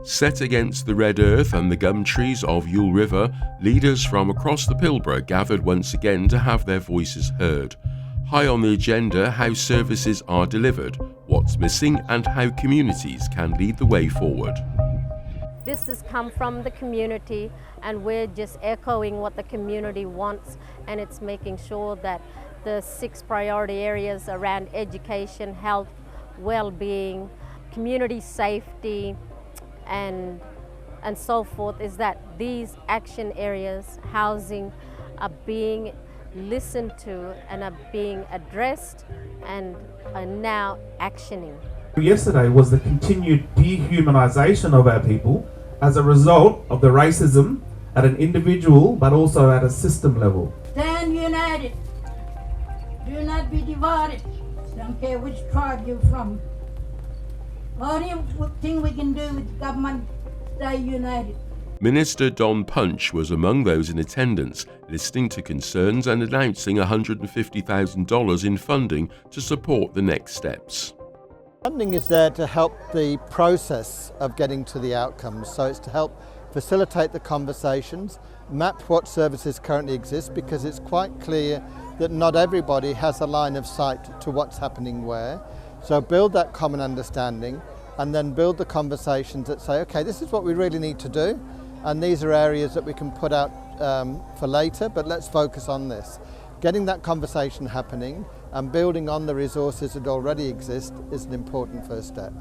Set against the red earth and the gum trees of Yule River, leaders from across the Pilbara gathered once again to have their voices heard. High on the agenda, how services are delivered, what's missing, and how communities can lead the way forward. This has come from the community, and we're just echoing what the community wants, and it's making sure that the 6 priority areas around education, health, well-being, community safety, and so forth, is that these action areas, housing, are being listened to and are being addressed and are now actioning. Yesterday was the continued dehumanisation of our people as a result of the racism at an individual but also at a system level. Stand united. Do not be divided. Don't care which tribe you're from. Only thing we can do with government, stay united. Minister Don Punch was among those in attendance, listening to concerns and announcing $150,000 in funding to support the next steps. Funding is there to help the process of getting to the outcomes, so it's to help facilitate the conversations, map what services currently exist, because it's quite clear that not everybody has a line of sight to what's happening where. So build that common understanding and then build the conversations that say, okay, this is what we really need to do, and these are areas that we can put out for later, but let's focus on this. Getting that conversation happening and building on the resources that already exist is an important first step.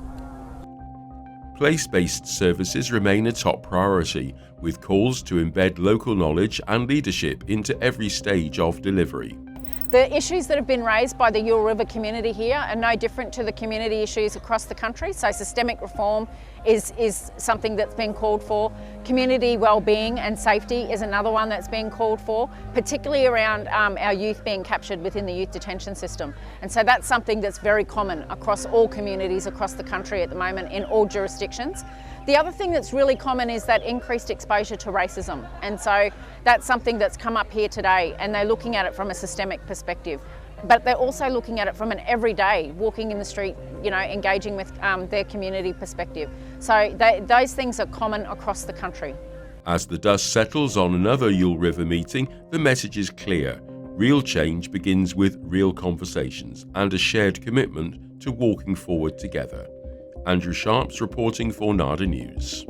Place-based services remain a top priority, with calls to embed local knowledge and leadership into every stage of delivery. The issues that have been raised by the Yule River community here are no different to the community issues across the country. So systemic reform is something that's been called for. Community wellbeing and safety is another one that's being called for, particularly around our youth being captured within the youth detention system. And so that's something that's very common across all communities across the country at the moment in all jurisdictions. The other thing that's really common is that increased exposure to racism. And so that's something that's come up here today, and they're looking at it from a systemic perspective. But they're also looking at it from an everyday, walking in the street, engaging with their community perspective. So those things are common across the country. As the dust settles on another Yule River meeting, the message is clear. Real change begins with real conversations and a shared commitment to walking forward together. Andrew Sharps reporting for NADA News.